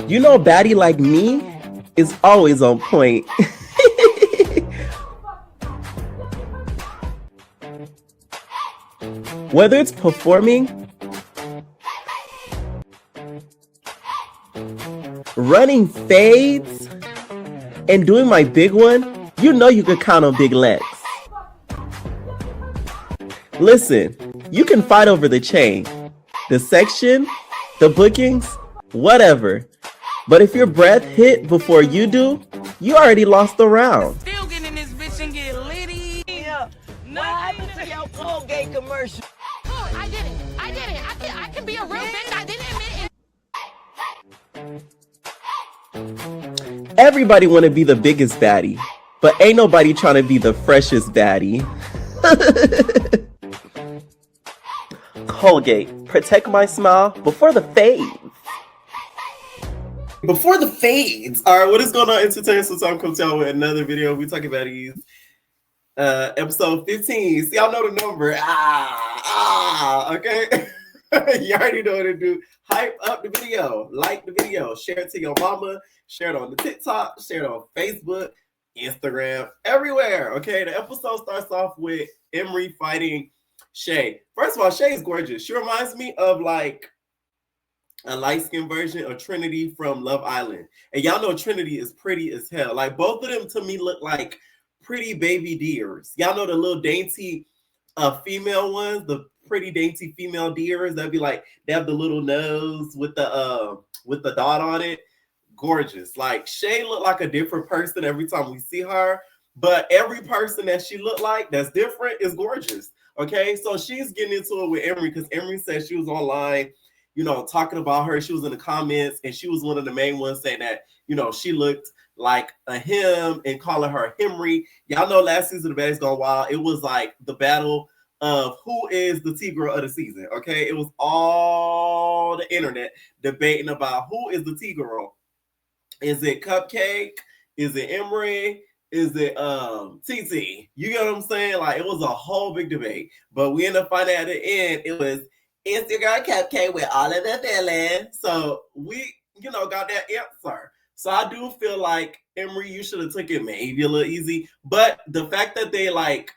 You know, a baddie like me is always on point. Whether it's performing, running fades, and doing my big one, you know you can count on Big Lex. Listen, you can fight over the chain, the section, the bookings, whatever. But if your breath hit before you do, you already lost the round. Still getting in this bitch and get litty. Yeah. What happened to your Colgate commercial? Oh, I did it. I can be a real bitch. I didn't admit it. Everybody want to be the biggest baddie, but ain't nobody trying to be the freshest baddie. Colgate, protect my smile before the fades. Before the fades. All right, what is going on, entertainment? So I'm coming to with another video. We talking about these. Episode 15. See, y'all know the number. Okay. You already know what to do. Hype up the video, like the video, share it to your mama, share it on the TikTok, share it on Facebook, Instagram, everywhere. Okay, the episode starts off with Emry fighting Shay. First of all, Shay is gorgeous. She reminds me of like a light-skinned version of Trinity from Love Island. And y'all know Trinity is pretty as hell. Like both of them to me look like pretty baby deers. Y'all know the little dainty female ones, the pretty dainty female deers that be like, they have the little nose with the dot on it. Gorgeous. Like Shay look like a different person every time we see her, but every person that she look like that's different is gorgeous. Okay, so she's getting into it with Emry because Emry said she was online, you know, talking about her. She was in the comments and she was one of the main ones saying that, you know, she looked like a him and calling her Emry. Y'all know last season of Baddies Gone Wild, it was like the battle of who is the T-girl of the season. Okay, it was all the internet debating about who is the T-girl. Is it Cupcake? Is it Emry? Is it TT? You get what I'm saying? Like it was a whole big debate, but we ended up finding at the end it was it's your girl Cupcake with all of the feelings. So we, you know, got that answer. So I do feel like Emry, you should have took it maybe a little easy, but the fact that they like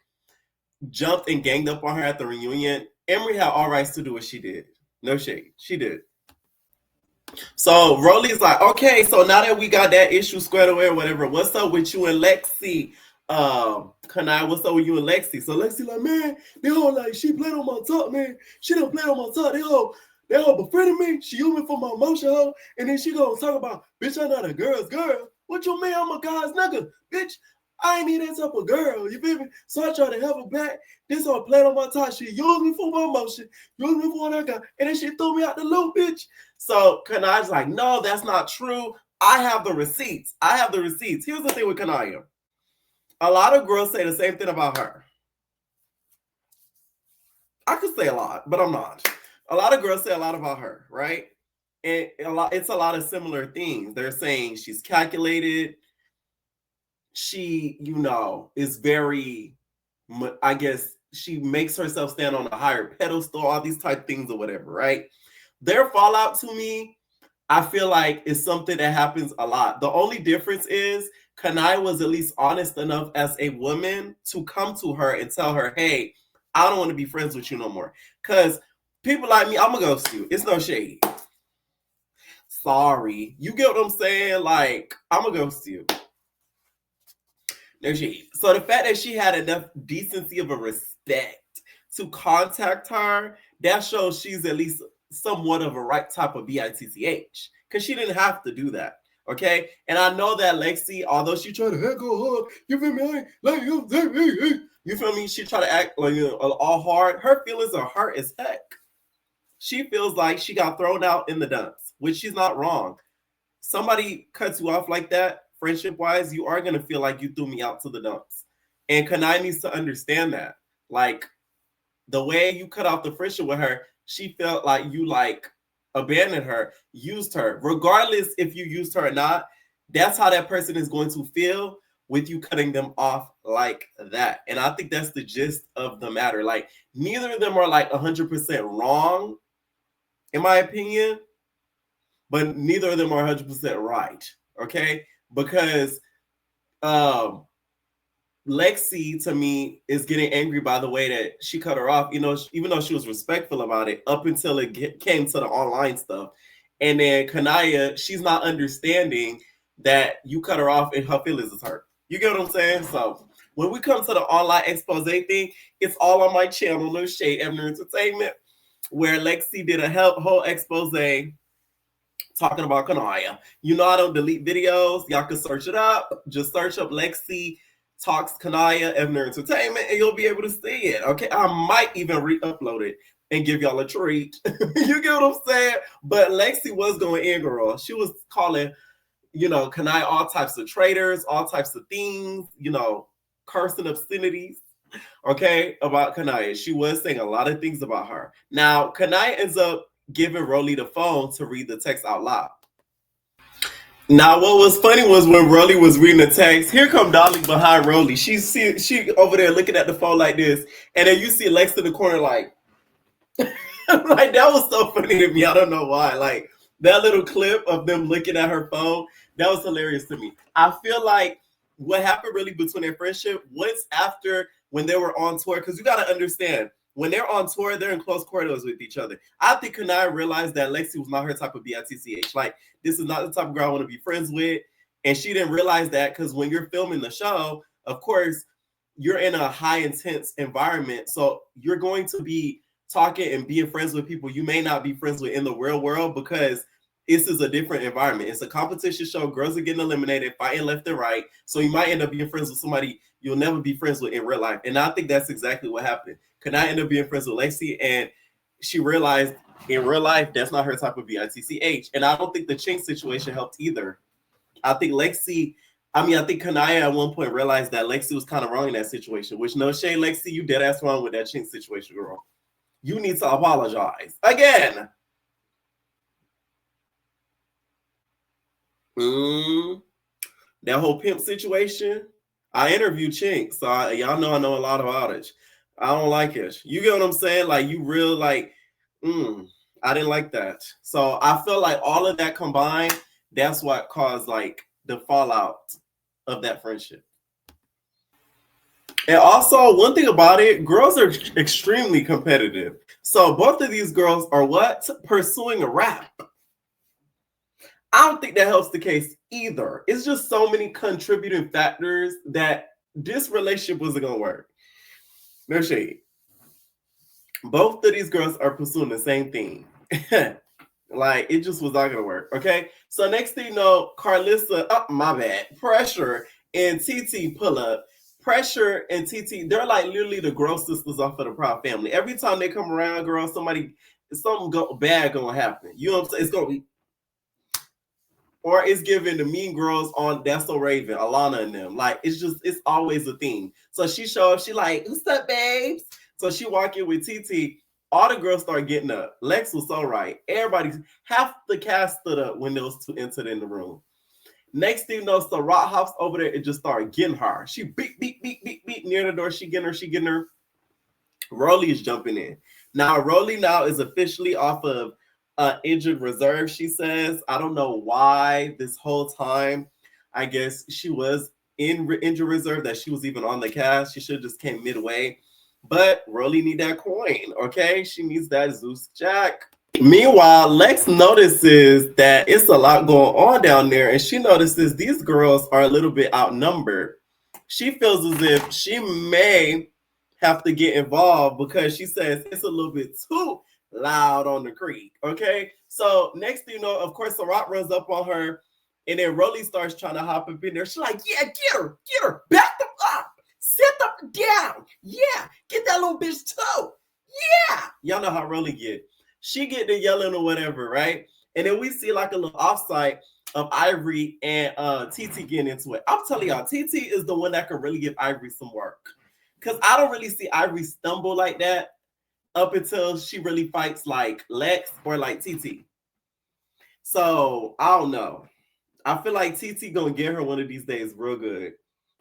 jumped and ganged up on her at the reunion, Emry had all rights to do what she did. No shade, she did. So Rolly's like, okay, so now that we got that issue squared away or whatever, what's up with you and Lexi? Kanai, what's up with you and Lexi? So Lexi like, man, they all like, she played on my top, man. She done played on my top. They all befriended me. She used me for my emotion, hoe. And then she gonna talk about, bitch, I'm not a girl's girl. What you mean I'm a guy's nigga? Bitch, I ain't need that type of girl. You feel me? So I try to help her back. This all played on my top. She used me for my emotion. Used me for what I got. And then she threw me out the loop, bitch. So Kanai's like, no, that's not true. I have the receipts. I have the receipts. Here's the thing with Kanaya. A lot of girls say the same thing about her. I could say a lot, but I'm not. A lot of girls say a lot about her, right? And it's a lot of similar things. They're saying she's calculated. She, you know, is very, I guess, she makes herself stand on a higher pedestal, all these type things or whatever, right? Their fallout to me, I feel like is something that happens a lot. The only difference is Kanai was at least honest enough as a woman to come to her and tell her, hey, I don't want to be friends with you no more. Because people like me, I'm going to ghost you. It's no shade. Sorry. You get what I'm saying? Like, I'm going to ghost you. No shade. So the fact that she had enough decency of a respect to contact her, that shows she's at least somewhat of a right type of bitch, because she didn't have to do that. Okay, and I know that Lexi, although she tried to heckle her, you feel me? Like you feel me? She tried to act like, you know, all hard. Her feelings are hurt as heck. She feels like she got thrown out in the dumps, which she's not wrong. Somebody cuts you off like that, friendship wise, you are gonna feel like you threw me out to the dumps, and Kanai needs to understand that. Like the way you cut off the friendship with her, she felt like you like abandoned her, used her. Regardless if you used her or not, that's how that person is going to feel with you cutting them off like that. And I think that's the gist of the matter. Like neither of them are like 100% wrong, in my opinion. but neither of them are 100% right. Okay, because Lexi, to me, is getting angry by the way that she cut her off. Even though she was respectful about it up until it came to the online stuff, and then Kaya, she's not understanding that you cut her off and her feelings is hurt. You get what I'm saying? So when we come to the online expose thing, it's all on my channel, No Shade, Emry Entertainment, where Lexi did a whole expose talking about Kaya. I don't delete videos. Y'all can search it up. Just search up Lexi Talks Kaya, Emry Entertainment, and you'll be able to see it. Okay, I might even re-upload it and give y'all a treat. You get what I'm saying? But Lexi was going in, girl. She was calling, Kaya all types of traitors, all types of things, cursing obscenities. Okay, about Kaya. She was saying a lot of things about her. Now, Kaya ends up giving Rolly the phone to read the text out loud. Now, what was funny was when Rolly was reading the text, here come Dolly behind Rolly. She over there looking at the phone like this, and then you see Lex in the corner like, like that was so funny to me. I don't know why. Like that little clip of them looking at her phone, that was hilarious to me. I feel like what happened really between their friendship once after when they were on tour, because you got to understand, when they're on tour, they're in close quarters with each other. I think Kaya realized that Lexi was not her type of bitch. Like, this is not the type of girl I want to be friends with. And she didn't realize that because when you're filming the show, of course, you're in a high intense environment. So you're going to be talking and being friends with people you may not be friends with in the real world because this is a different environment. It's a competition show. Girls are getting eliminated, fighting left and right. So you might end up being friends with somebody you'll never be friends with in real life. And I think that's exactly what happened. Kaya ended up being friends with Lexi, and she realized in real life that's not her type of bitch. And I don't think the Chink situation helped either. I think Kaya at one point realized that Lexi was kind of wrong in that situation, which no shade, Lexi, you dead ass wrong with that Chink situation, girl. You need to apologize. Again. That whole pimp situation, I interviewed Chink, so y'all know I know a lot about it. I don't like it. You get what I'm saying? Like, you real, like, I didn't like that. So I feel like all of that combined, that's what caused, like, the fallout of that friendship. And also, one thing about it, girls are extremely competitive. So both of these girls are what? Pursuing a rap. I don't think that helps the case either. It's just so many contributing factors that this relationship wasn't going to work. No shade. Both of these girls are pursuing the same thing. Like, it just was not going to work, okay? So next thing you know, Pressure and TT pull up. Pressure and TT, they're like literally the girl sisters off of the Proud Family. Every time they come around, girl, something bad going to happen. You know what I'm saying? It's going to be, or it's giving the mean girls on That's So Raven, Alana and them. Like, it's always a theme. So she show up, she like, what's up, babes? So she walk in with TT. All the girls start getting up. Lex was so right. Half the cast stood up when those two entered in the room. Next thing you know, so Rock hops over there and just started getting her. She beat near the door. She getting her. Rolly is jumping in. Now, Rolly now is officially off of injured reserve, she says. I don't know why this whole time. I guess she was in injured reserve, that she was even on the cast. She should have just came midway. But Rolly need that coin, okay? She needs that Zeus Jack. Meanwhile, Lex notices that it's a lot going on down there, and she notices these girls are a little bit outnumbered. She feels as if she may have to get involved because she says it's a little bit too loud on the creek, okay? So next thing you know, of course, Sarat runs up on her, and then Rolly starts trying to hop up in there. She's like, yeah, get her, back them up, sit them down, yeah, get that little bitch too, yeah. Y'all know how Rolly get. She get the yelling or whatever, right? And then we see like a little offsite of Ivory and TT getting into it. I'm telling y'all, TT is the one that can really give Ivory some work. Because I don't really see Ivory stumble like that up until she really fights like Lex or like TT. So, I don't know. I feel like TT gonna get her one of these days real good.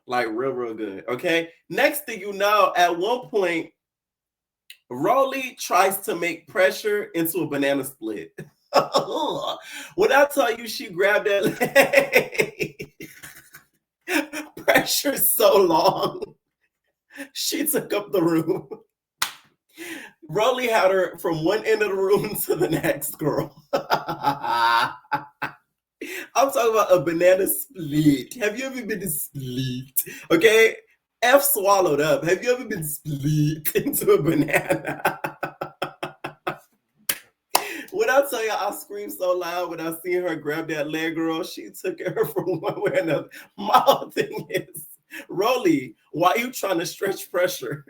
Like real good, okay? Next thing you know, at one point, Rolly tries to make Pressure into a banana split. When I tell you she grabbed that leg, pressure so long, she took up the room. Rolly had her from one end of the room to the next, girl. I'm talking about a banana split. Have you ever been split? Okay? F swallowed up. Have you ever been split into a banana? When I tell you I screamed so loud when I seen her grab that leg, girl, she took her from one way to another. My whole thing is, Rolly, why are you trying to stretch pressure?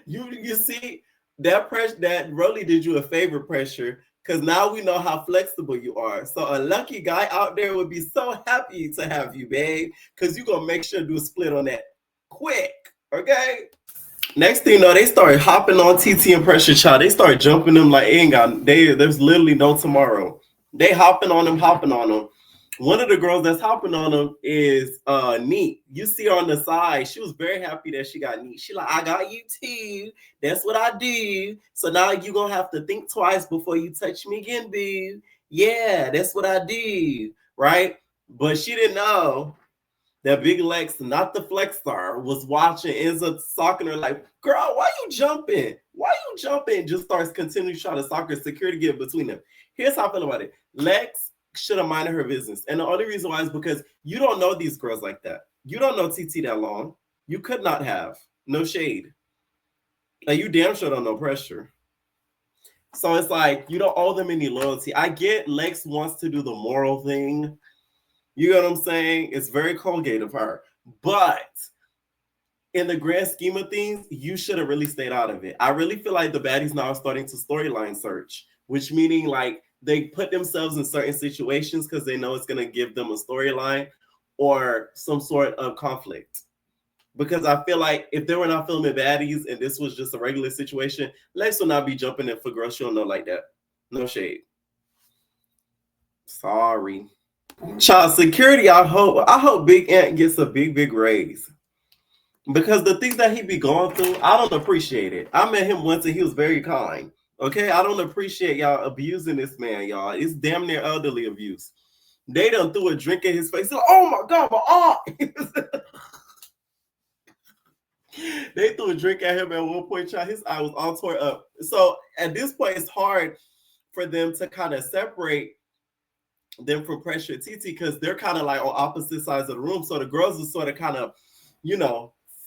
You see, that pressure, that Rolly did you a favor, pressure, because now we know how flexible you are. So a lucky guy out there would be so happy to have you, babe, because you're going to make sure to do a split on that quick, okay? Next thing you know, they start hopping on TT and Pressure Child. They start jumping them like there's literally no tomorrow. They hopping on them. One of the girls that's hopping on them is Neat. You see her on the side. She was very happy that she got Neat. She like, I got you too. That's what I do. So now you gonna have to think twice before you touch me again, boo. Yeah, that's what I do. Right? But she didn't know that Big Lex, not the flex star, was watching, ends up socking her like, girl, why you jumping? Why you jumping? Just starts continuing trying to sock her. Security get between them. Here's how I feel about it. Lex should have minded her business. And the only reason why is because you don't know these girls like that. You don't know TT that long. You could not have. No shade. Like, you damn sure don't know Pressure. So it's like, you don't owe them any loyalty. I get Lex wants to do the moral thing. You know what I'm saying? It's very Colgate of her. But in the grand scheme of things, you should have really stayed out of it. I really feel like the baddies now are starting to storyline search, which meaning like they put themselves in certain situations because they know it's going to give them a storyline or some sort of conflict. Because I feel like if they were not filming baddies and this was just a regular situation, Lex will not be jumping in for girls she don't know like that. No shade. Sorry. Child security, I hope Big Ant gets a big raise. Because the things that he be going through, I don't appreciate it. I met him once and he was very kind. Okay, I don't appreciate y'all abusing this man, y'all. It's damn near elderly abuse. They done threw a drink in his face. Like, oh my God, my aunt. They threw a drink at him at one point, child. His eye was all tore up. So at this point, it's hard for them to kind of separate them from Pressure TT because they're kind of like on opposite sides of the room. So the girls are sort of kind of,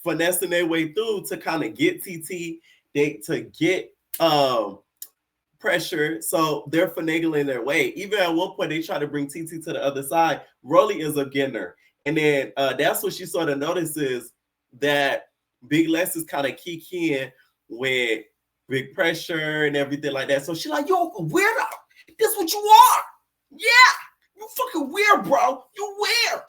finessing their way through to kind of get TT, to get Pressure. So they're finagling their way. Even at one point, they try to bring TT to the other side. Rolly is a getting. And then that's what she sort of notices, that Big Les is kind of kikiing with Big Pressure and everything like that. So she's like, yo, weirdo. This what you are. Yeah, you fucking weird, bro. You weird.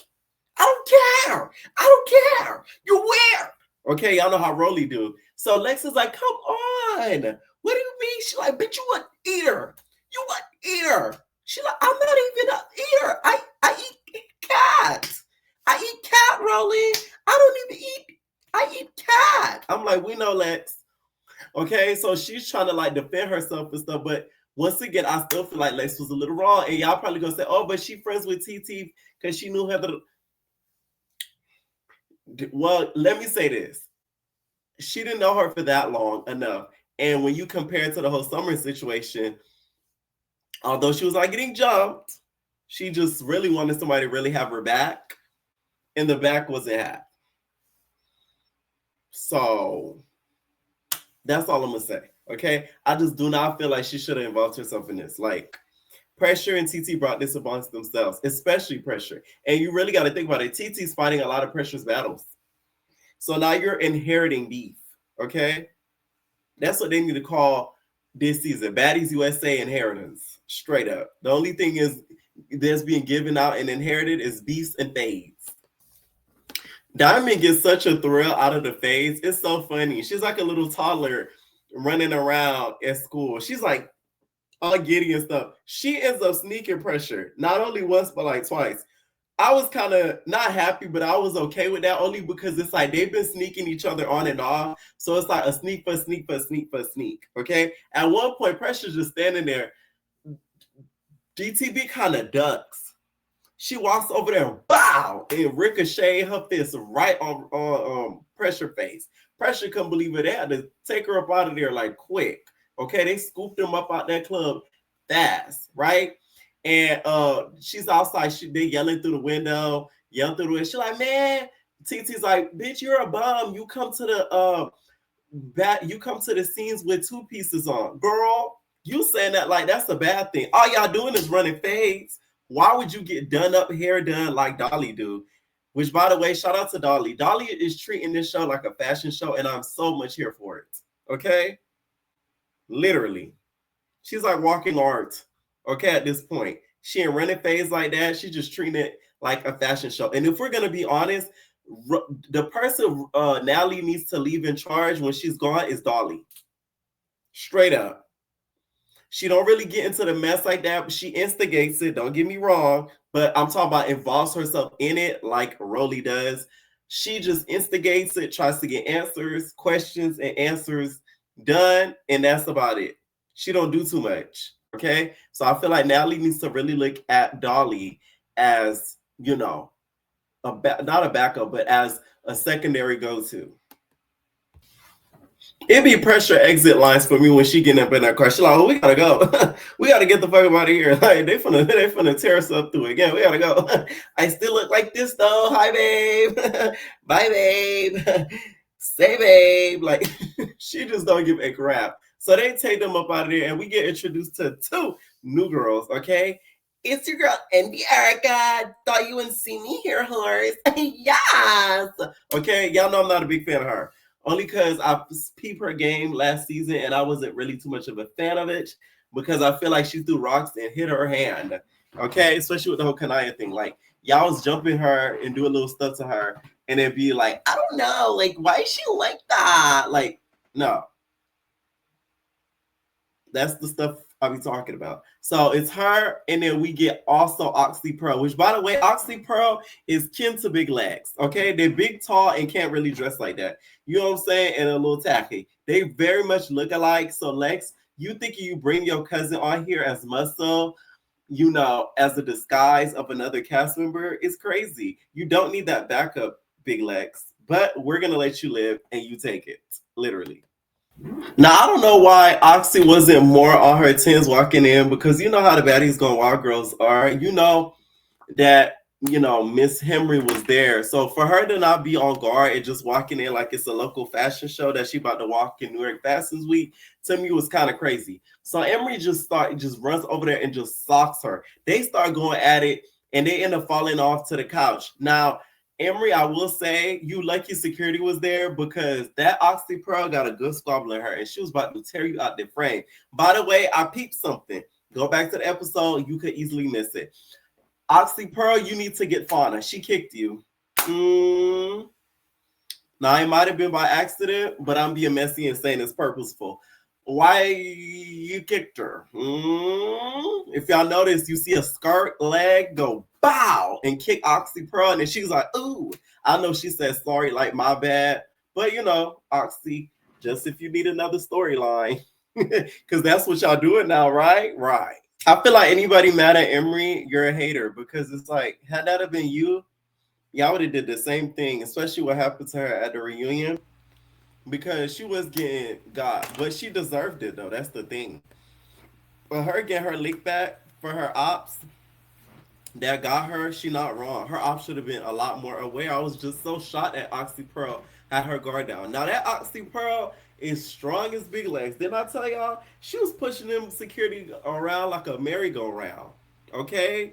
I don't care. You weird. Okay, y'all know how Rolly do. So Lex is like, come on. What do you mean? She like, bitch, you an eater. You an eater. She like, I'm not even an eater. I eat cat. I eat cat, Rolly. I don't even eat. I eat cat. I'm like, we know, Lex. Okay, so she's trying to like defend herself and stuff, but once again, I still feel like Lex was a little wrong. And y'all probably gonna say, oh, but she friends with TT because she knew Heather. Well, let me say this. She didn't know her for that long enough. And when you compare it to the whole Summer situation, although she was like getting jumped, she just really wanted somebody to really have her back. And the back wasn't had. So that's all I'm gonna say. Okay, I just do not feel like she should have involved herself in this. Like, Pressure and TT brought this amongst themselves, especially Pressure. And you really got to think about it. TT's fighting a lot of Pressure's battles. So now you're inheriting beef. Okay, that's what they need to call this season: Baddies USA inheritance. Straight up. The only thing is that's being given out and inherited is beefs and fades. Diamond gets such a thrill out of the fades. It's so funny. She's like a little toddler running around at school. She's like all giddy and stuff. She ends up sneaking Pressure, not only once, but like twice. I was kind of not happy, but I was okay with that only because it's like they've been sneaking each other on and off. So it's like a sneak for sneak for sneak for sneak. Okay. At one point, Pressure's just standing there. GTB kind of ducks. She walks over there, bow, and ricochet her fist right on Pressure face. Pressure couldn't believe it. They had to take her up out of there like quick. Okay, they scooped them up out that club fast, right? And she's outside. They yelling through the window, yelling through the window. She's like, man, TT's like, bitch, you're a bum. You come to the scenes with two pieces on, girl. You saying that like that's a bad thing. All y'all doing is running fades. Why would you get done up, hair done like Dolly do? Which, by the way, shout out to Dolly. Dolly is treating this show like a fashion show, and I'm so much here for it. Okay? Literally. She's like walking art. Okay, at this point. She ain't running fades like that. She's just treating it like a fashion show. And if we're going to be honest, the person Natalie needs to leave in charge when she's gone is Dolly. Straight up. She don't really get into the mess like that, but she instigates it. Don't get me wrong, but I'm talking about involves herself in it like Rolly does. She just instigates it, tries to get answers, questions, and answers done, and that's about it. She don't do too much, okay? So I feel like Natalie needs to really look at Dolly as, you know, not a backup, but as a secondary go-to. It be pressure exit lines for me when she getting up in that car. She like, oh, we gotta go. We gotta get the fuck out of here. Like they finna tear us up through it again. We gotta go. I still look like this though. Hi, babe. Bye, babe. Say, babe. Like she just don't give a crap. So they take them up out of there, and we get introduced to two new girls. Okay, it's your girl Andy Erica. Thought you wouldn't see me here, Horace. Yes. Okay, y'all know I'm not a big fan of her. Only because I peeped her game last season and I wasn't really too much of a fan of it because I feel like she threw rocks and hit her hand. Okay, especially with the whole Kaya thing. Like, y'all was jumping her and doing little stuff to her and then be like, I don't know, like, why is she like that? Like, no. That's the stuff I'll be talking about. So it's her, and then we get also Oxy Pearl, which, by the way, Oxy Pearl is kin to Big Legs. Okay, they're big, tall, and can't really dress like that. You know what I'm saying? And a little tacky. They very much look alike. So Lex, you think you bring your cousin on here as muscle, you know, as a disguise of another cast member is crazy. You don't need that backup, Big Legs. But we're gonna let you live, and you take it, literally. Now I don't know why Oxy wasn't more on her tens walking in because you know how the baddies going wild girls are. You know that Miss Emry was there, so for her to not be on guard and just walking in like it's a local fashion show that she about to walk in New York Fashion Week to me was kind of crazy. So Emry just runs over there and just socks her. They start going at it and they end up falling off to the couch. Now Emry, I will say, you lucky security was there because that Oxy Pearl got a good squabble in her and she was about to tear you out the frame. By the way, I peeped something. Go back to the episode. You could easily miss it. Oxy Pearl, you need to get Fauna. She kicked you. Now, it might have been by accident, but I'm being messy and saying it's purposeful. Why you kicked her? If y'all notice, you see a skirt leg go bow and kick Oxy Pearl, and she's like, ooh. I know she said sorry, like my bad. But Oxy, just if you need another storyline. Because that's what y'all doing now, right? Right. I feel like anybody mad at Emry, you're a hater. Because it's like, had that have been you, y'all would have did the same thing, especially what happened to her at the reunion. Because she was getting got, but she deserved it though. That's the thing. But her getting her lick back for her ops that got her, she not wrong. Her ops should have been a lot more aware. I was just so shocked at Oxy Pearl had her guard down. Now that Oxy Pearl is strong as Big Legs. Didn't I tell y'all? She was pushing them security around like a merry-go-round. Okay?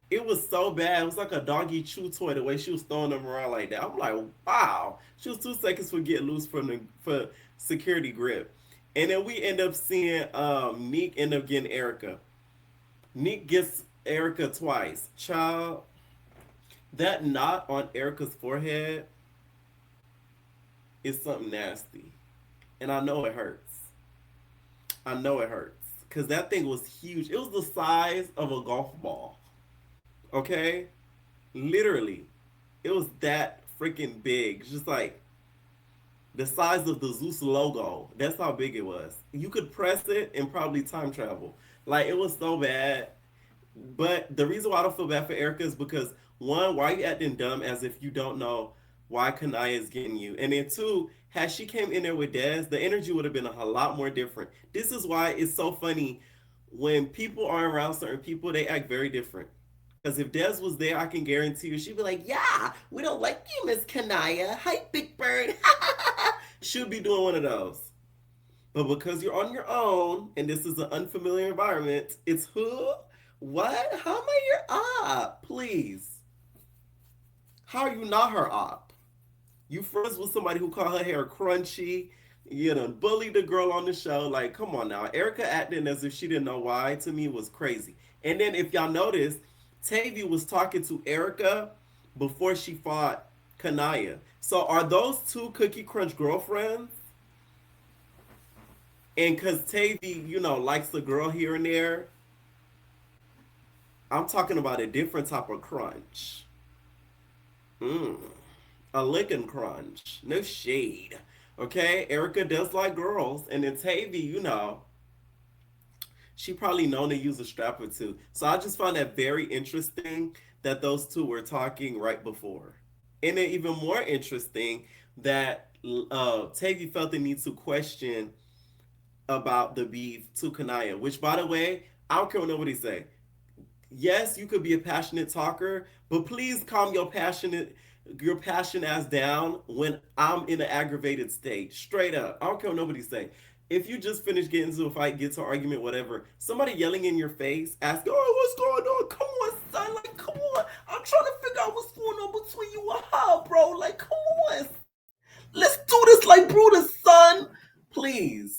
It was so bad. It was like a doggy chew toy the way she was throwing them around like that. I'm like, wow. She was 2 seconds for getting loose for security grip. And then we end up seeing Neek end up getting Erica. Neek gets Erica twice. Child, that knot on Erica's forehead is something nasty. And I know it hurts. I know it hurts. Because that thing was huge. It was the size of a golf ball. Okay? Literally. It was that freaking big. Just like the size of the Zeus logo. That's how big it was. You could press it and probably time travel. Like, it was so bad. But the reason why I don't feel bad for Erica is because, one, why are you acting dumb as if you don't know why Kanaya is getting you? And then two, had she came in there with Dez, the energy would have been a lot more different. This is why it's so funny when people are around certain people, they act very different. Because if Des was there, I can guarantee you, she'd be like, "Yeah, we don't like you, Miss Kanaya. Hi, Big Bird." She'd be doing one of those. But because you're on your own and this is an unfamiliar environment, it's who? What? How am I your op? Please. How are you not her op? You friends with somebody who called her hair crunchy. You done bullied the girl on the show. Like, come on now. Erica acting as if she didn't know why, to me, was crazy. And then if y'all notice, Tavi was talking to Erica before she fought Kanaya. So are those two Cookie Crunch girlfriends? And because Tavi, likes the girl here and there, I'm talking about a different type of crunch. Mm. A Lincoln crunch. No shade. Okay? Erica does like girls. And then Tavi, she probably known to use a strap or two. So I just found that very interesting that those two were talking right before. And then even more interesting that Tavi felt the need to question about the beef to Kanaya, which, by the way, I don't care what nobody say. Yes, you could be a passionate talker, but please calm your passion ass down when I'm in an aggravated state. Straight up. I don't care what nobody say. If you just finish getting into a fight, get to an argument, whatever, somebody yelling in your face, ask, "Oh, what's going on? Come on, son. Like, come on. I'm trying to figure out what's going on between you and her, bro. Like, come on. Let's do this like Brutus, son. Please."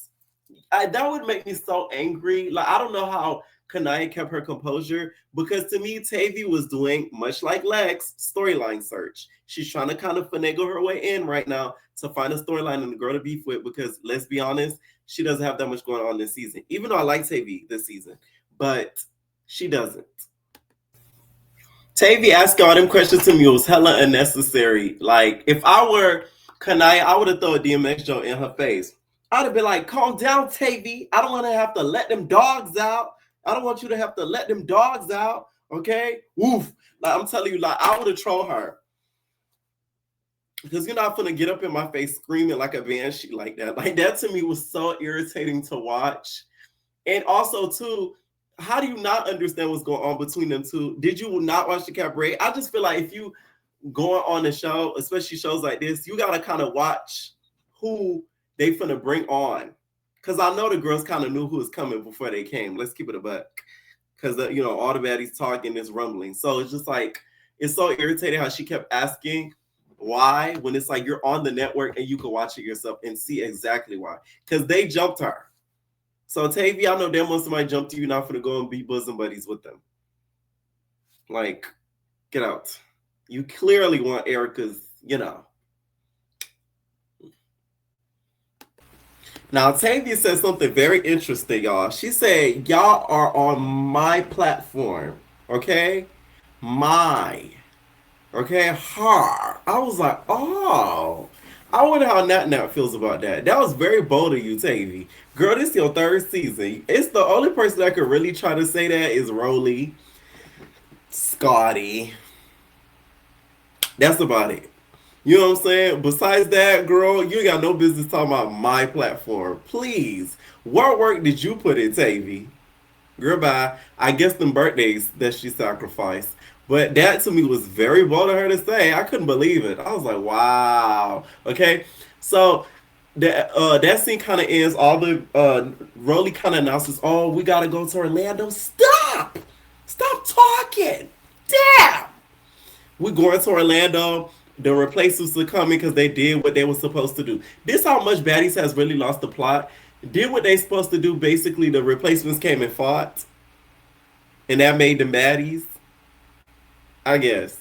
That would make me so angry. Like, I don't know how Kanaya kept her composure, because to me, Tavi was doing, much like Lex, storyline search. She's trying to kind of finagle her way in right now to find a storyline and a girl to beef with, because let's be honest, she doesn't have that much going on this season. Even though I like Tavi this season, but she doesn't. Tavi asking all them questions to me was hella unnecessary. Like, if I were Kanaya, I would have thrown a DMX joke in her face. I'd have been like, "Calm down, Tavi. I don't want to have to let them dogs out. I don't want you to have to let them dogs out. Okay? Woof." Like, I'm telling you, like, I would have trolled her. Because you're not gonna get up in my face screaming like a banshee like that. Like, that to me was so irritating to watch. And also, too, how do you not understand what's going on between them two? Did you not watch the cabaret? I just feel like if you going on the show, especially shows like this, you gotta kind of watch who they finna bring on. Because I know the girls kind of knew who was coming before they came. Let's keep it a buck. Because, all the baddies talking is rumbling. So it's just like, it's so irritating how she kept asking why, when it's like you're on the network and you can watch it yourself and see exactly why. Because they jumped her. So Tavi, I know damn well somebody jumped you, you're not gonna go and be bosom buddies with them. Like, get out. You clearly want Erica's, Now, Tavia said something very interesting, y'all. She said, "Y'all are on my platform, okay? My, okay? Her." I was like, oh. I wonder how Nat feels about that. That was very bold of you, Tavy. Girl, this is your third season. It's the only person that could really try to say that is Rolly, Scotty. That's about it. You know what I'm saying? Besides that, girl, you ain't got no business talking about my platform. Please. What work did you put in, Tavy? Girl, bye. I guess them birthdays that she sacrificed. But that to me was very bold of her to say. I couldn't believe it. I was like, wow. Okay. So that scene kind of ends. All the Rolly kind of announces, "Oh, we got to go to Orlando." Stop. Stop talking. Damn. We're going to Orlando. The replacements are coming because they did what they were supposed to do. This how much Baddies has really lost the plot. Did what they supposed to do. Basically, the replacements came and fought. And that made them baddies, I guess.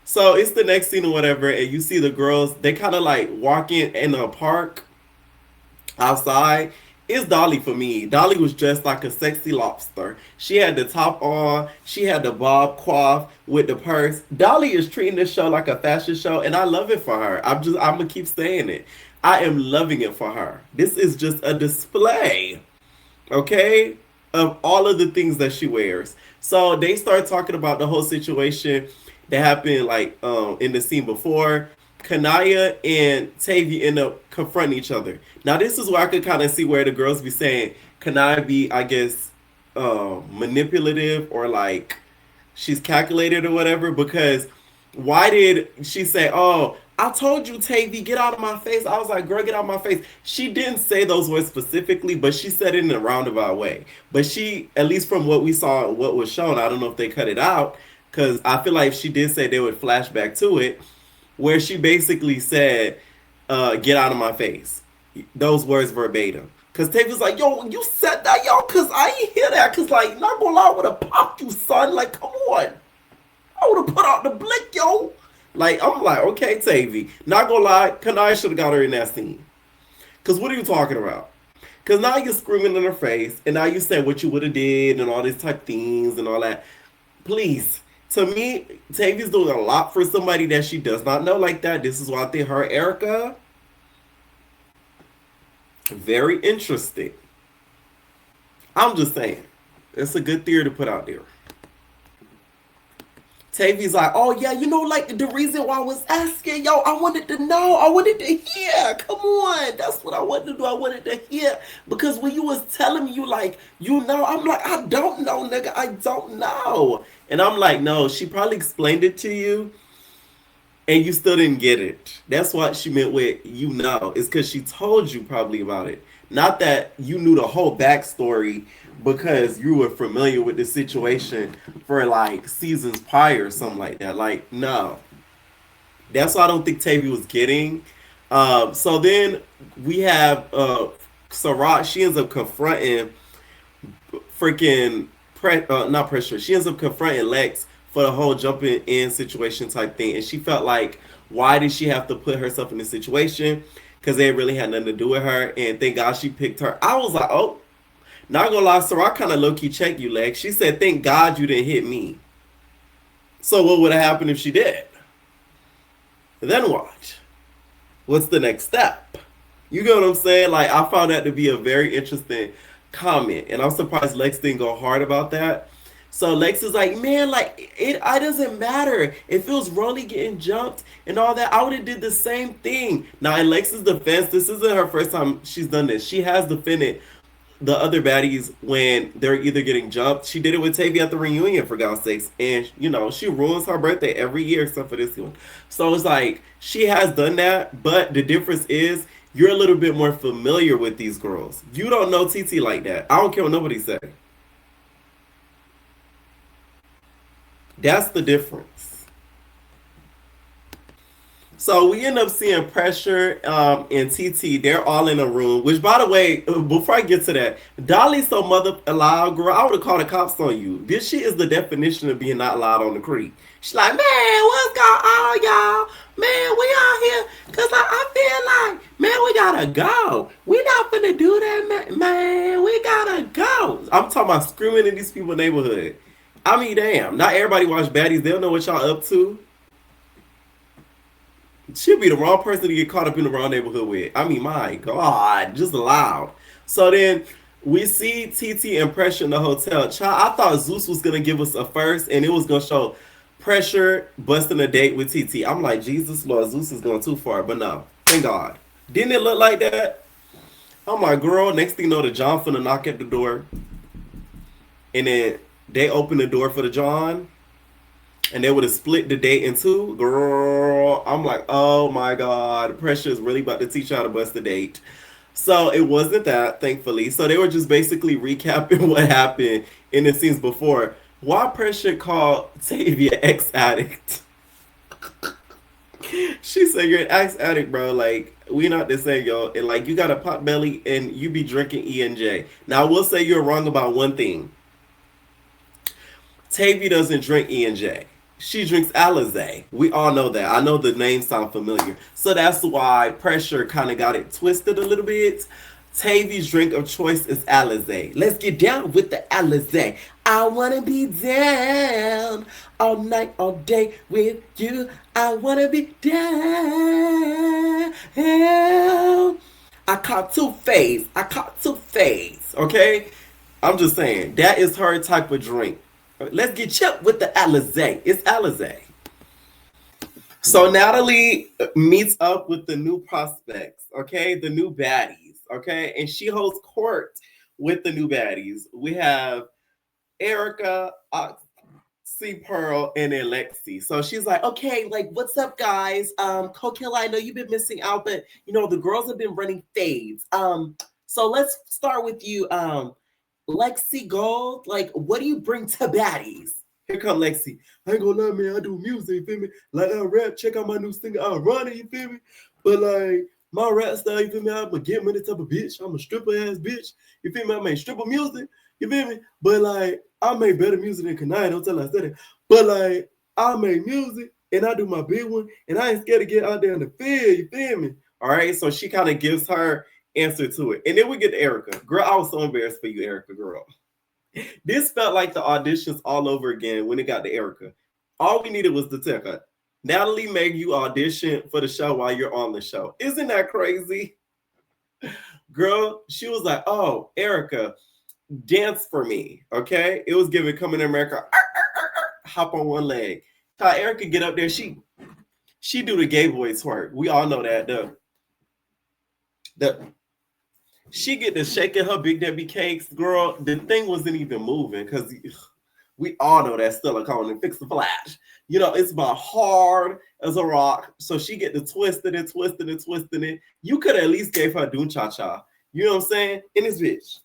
So it's the next scene or whatever, and you see the girls, they kind of like walking in a park outside. It's Dolly for me. Dolly was dressed like a sexy lobster. She had the top on. She had the bob coif with the purse. Dolly is treating this show like a fashion show, and I love it for her. I'm gonna keep saying it. I am loving it for her. This is just a display. Okay? of all of the things that she wears. So they start talking about the whole situation that happened like in the scene before. Kanaya and Tavi end up confronting each other. Now this is where I could kind of see where the girls be saying Kanaya be, I guess, manipulative or like she's calculated or whatever, because why did she say, oh, I told you, Tavi, get out of my face? I was like, girl, get out of my face. She didn't say those words specifically, but she said it in a roundabout way. But she, at least from what we saw, what was shown, I don't know if they cut it out, because I feel like if she did say, they would flash back to it, where she basically said, get out of my face. Those words verbatim. Because Tavi was like, yo, you said that, yo, because I ain't hear that. Because, like, not gonna lie, I would have popped you, son. Like, come on. I would have put out the blick, yo. Like, I'm like, okay, Tavi. Not gonna lie, Kanaya should have got her in that scene. Because what are you talking about? Because now you're screaming in her face, and now you saying what you would have did and all these type things and all that. Please. To me, Tavi's doing a lot for somebody that she does not know like that. This is why I think her, Erica, very interesting. I'm just saying. It's a good theory to put out there. Tavi's like, oh yeah, you know, like the reason why I was asking, yo, I wanted to know, I wanted to hear. Come on, that's what I wanted to do. I wanted to hear, because when you was telling me, you like, you know, I'm like, I don't know, nigga, I don't know. And I'm like, no, she probably explained it to you, and you still didn't get it. That's what she meant with, you know, it's because she told you probably about it. Not that you knew the whole backstory because you were familiar with the situation for like seasons prior or something like that. Like, no. That's what I don't think Tavi was getting. So then we have Sarat. She ends up confronting freaking, not pressure. She ends up confronting Lex for the whole jumping in situation type thing. And she felt like, why did she have to put herself in this situation? Because they really had nothing to do with her. And thank God she picked her. I was like, oh, not gonna lie, Sarah kind of low-key checked you, Lex. She said, thank God you didn't hit me. So what would have happened if she did? Then what? What's the next step? You get what I'm saying? Like, I found that to be a very interesting comment. And I'm surprised Lex didn't go hard about that. So Lex is like, man, like, it doesn't matter. If it was Rolly getting jumped and all that, I would have did the same thing. Now, in Lex's defense, this isn't her first time she's done this. She has defended the other baddies when they're either getting jumped. She did it with Tavi at the reunion, for God's sakes. And, you know, she ruins her birthday every year except for this one. So it's like, she has done that. But the difference is, you're a little bit more familiar with these girls. You don't know TT like that. I don't care what nobody say. That's the difference. So we end up seeing Pressure and TT. They're all in a room. Which, by the way, before I get to that, Dolly's so mother loud, girl. I would have called the cops on you. This shit is the definition of being not loud on the creek. She's like, man, what's going on, y'all? Man, we out here because I feel like, man, we gotta go. We not finna do that, man. We gotta go. I'm talking about screaming in these people's neighborhood. I mean, damn, not everybody watch Baddies. They don't know what y'all up to. She'll be the wrong person to get caught up in the wrong neighborhood with. I mean, my God, just loud. So then we see TT and Pressure in the hotel. Child, I thought Zeus was going to give us a first, and it was going to show Pressure busting a date with TT. I'm like, Jesus, Lord, Zeus is going too far. But no, thank God. Didn't it look like that? I'm like, girl, next thing you know, the John finna knock at the door. And then they open the door for the John, and they would have split the date in two. Girl, I'm like, oh my God, Pressure is really about to teach you how to bust the date. So it wasn't that, thankfully. So they were just basically recapping what happened in the scenes before. Why Pressure called Tavi an ex-addict? She said, you're an ex-addict, bro. Like, we not the same, yo. And like, you got a pot belly and you be drinking E&J. Now, I will say you're wrong about one thing. Tavi doesn't drink E&J. She drinks Alizé. We all know that. I know the name sound familiar. So that's why Pressure kind of got it twisted a little bit. Tavi's drink of choice is Alizé. Let's get down with the Alizé. I want to be down all night, all day with you. I want to be down. I caught two-face. Okay? I'm just saying that is her type of drink. Let's get chipped with the Alizé. It's Alizé. So Natalie meets up with the new prospects, okay, the new baddies, okay, and she holds court with the new baddies. We have Erica, Oxy Pearl, and then Lexi. So she's like, okay, like, what's up, guys? Coquilla, I know you've been missing out, but you know the girls have been running fades. So let's start with you, Lexi Gold. Like, what do you bring to baddies? Here come Lexi. I ain't gonna lie, man. I do music, you feel me? Like I rap, check out my new single, I'm running, you feel me? But like my rap style, you feel me? I'm a get money type of bitch. I'm a stripper ass bitch. You feel me? I make stripper music, you feel me? But like I make better music than Kanai, don't tell I said it. But like I make music and I do my big one, and I ain't scared to get out there in the field, you feel me? All right, so she kind of gives her answer to it. And then we get to Erica. Girl, I was so embarrassed for you, Erica, girl. This felt like the auditions all over again when it got to Erica. All we needed was the ticker. Natalie made you audition for the show while you're on the show. Isn't that crazy? Girl, she was like, oh, Erica, dance for me, okay? It was giving Coming to America, hop on one leg. How Erica get up there, she do the gay boy twerk. We all know that. She get to shaking her Big Debbie cakes, girl. The thing wasn't even moving because we all know that silicone and fix the flash. You know, it's about hard as a rock. So she get to twisting and twisting and twisting it. You could at least gave her Doon Cha Cha. You know what I'm saying? In this bitch.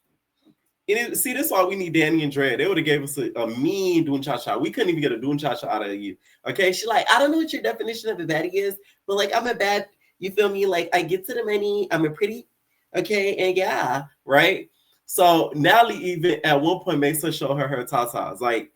See, this is why we need Danny and Dre. They would have gave us a mean Doon Cha Cha. We couldn't even get a Doon Cha Cha out of you. Okay? She like, I don't know what your definition of a baddie is, but like, I'm a bad, you feel me? Like, I get to the money. I'm a pretty, okay? And yeah, right? So Natalie even at one point makes her show her tatas. Like,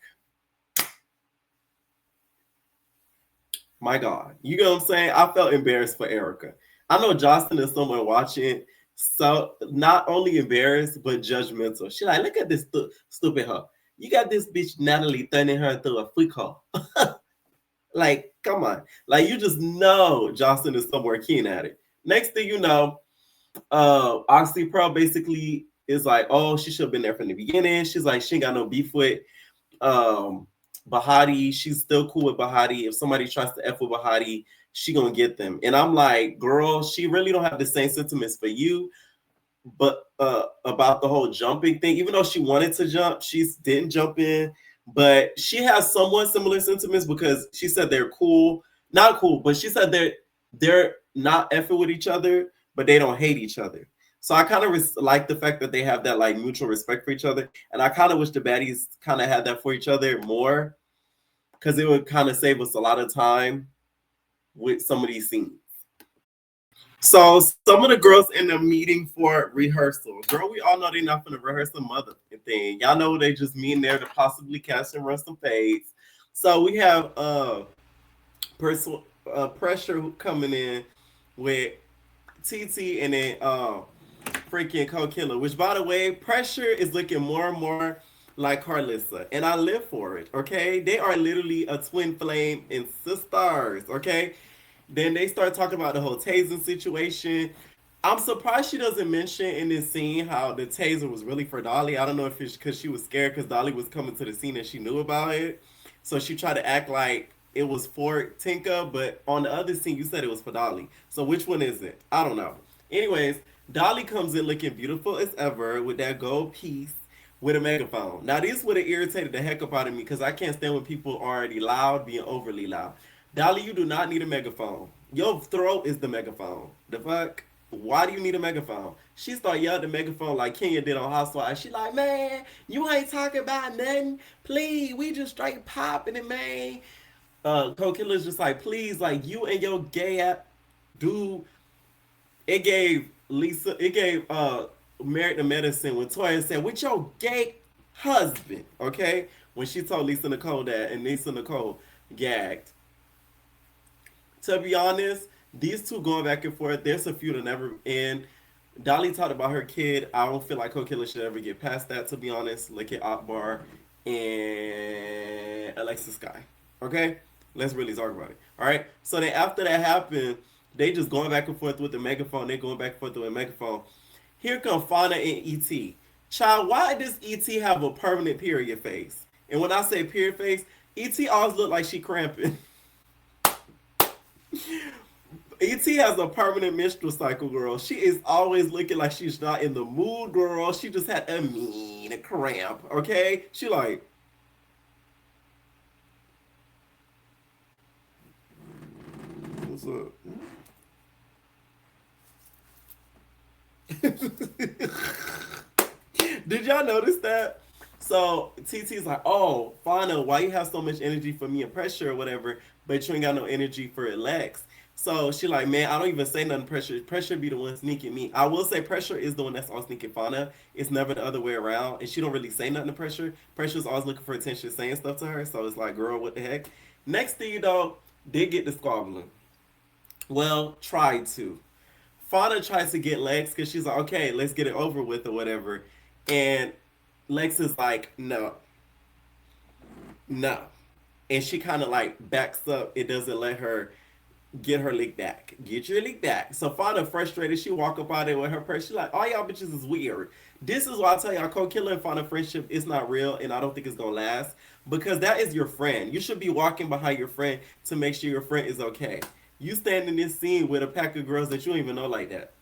my God. You know what I'm saying? I felt embarrassed for Erica. I know Justin is someone watching, so not only embarrassed, but judgmental. She like, look at this stupid hoe. You got this bitch Natalie turning her through a freak hoe. Like, come on. Like, you just know Justin is somewhere keen at it. Next thing you know, Oxy Pearl basically is like, oh, she should have been there from the beginning. She's like, she ain't got no beef with Bahati. She's still cool with Bahati. If somebody tries to F with Bahati, she gonna get them. And I'm like, girl, she really don't have the same sentiments for you. But about the whole jumping thing, even though she wanted to jump, she didn't jump in. But she has somewhat similar sentiments because she said they're cool, not cool, but she said they're not effing with each other, but they don't hate each other. So I kind of like the fact that they have that like mutual respect for each other, and I kind of wish the baddies kind of had that for each other more, because it would kind of save us a lot of time with some of these scenes. So some of the girls in the meeting for rehearsal. Girl, we all know they're not going to rehearse the mother thing. Y'all know they just mean there to possibly catch and run some fades. So we have pressure coming in with TT and then freaking Co-Killer, which by the way, pressure is looking more and more like Carlissa. And I live for it, okay? They are literally a twin flame and sisters, okay? Then they start talking about the whole tasing situation. I'm surprised she doesn't mention in this scene how the taser was really for Dolly. I don't know if it's because she was scared because Dolly was coming to the scene and she knew about it. So she tried to act like it was for Tinka, but on the other scene, you said it was for Dolly. So which one is it? I don't know. Anyways, Dolly comes in looking beautiful as ever with that gold piece with a megaphone. Now, this would have irritated the heck up out of me because I can't stand when people are already loud being overly loud. Dolly, you do not need a megaphone. Your throat is the megaphone. The fuck? Why do you need a megaphone? She started yelling at the megaphone like Kenya did on Housewives. She like, man, you ain't talking about nothing. Please, we just straight popping it, man. Co-Killer's just like, please, like you and your gay ass dude. It gave Married to Medicine when Toya said, with your gay husband, okay? When she told Lisa Nicole that, and Lisa Nicole gagged. To be honest, these two going back and forth, there's a few that never end. Dolly talked about her kid. I don't feel like Co-Killer should ever get past that, to be honest. Look at Akbar and Alexis Sky. Okay? Let's really talk about it. All right? So then after that happened, they just going back and forth with the megaphone. They going back and forth with the megaphone. Here come Fauna and E.T. Child, why does ET have a permanent period face? And when I say period face, ET always look like she cramping. ET has a permanent menstrual cycle, girl. She is always looking like she's not in the mood, girl. She just had a mean cramp, okay? She like, what's up? Did y'all notice that? So TT's like, oh, Fauna, why you have so much energy for me and Pressure or whatever, but you ain't got no energy for Lex? So she like, man, I don't even say nothing. Pressure, Pressure be the one sneaking me. I will say Pressure is the one that's all sneaking Fauna. It's never the other way around, and she don't really say nothing to Pressure. Pressure's always looking for attention, saying stuff to her. So it's like, girl, what the heck? Next thing you know, did get the squabbling. Well, tried to. Fauna tries to get Lex because she's like, okay, let's get it over with or whatever. And Lex is like, no, no. And she kind of like backs up. It doesn't let her get her lick back. Get your lick back. So Fauna frustrated. She walk up out there with her purse. She's like, all y'all bitches is weird. This is why I tell y'all, Co-Killer and Fauna friendship is not real, and I don't think it's going to last. Because that is your friend. You should be walking behind your friend to make sure your friend is okay. You stand in this scene with a pack of girls that you don't even know like that.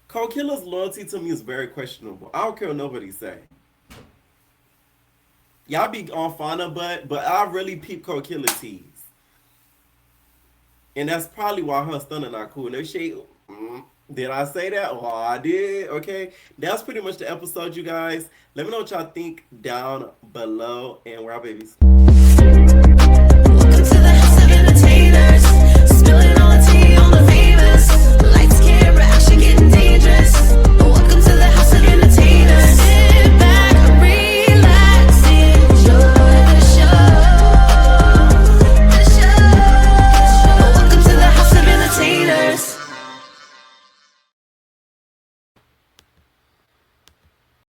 Co-Killer's loyalty to me is very questionable. I don't care what nobody say. Y'all be on Fauna but I really peep Co-Killer tease. And that's probably why her stunner not cool. No shade. Did I say that? Oh, I did. Okay. That's pretty much the episode, you guys. Let me know what y'all think down below. And we're out, babies.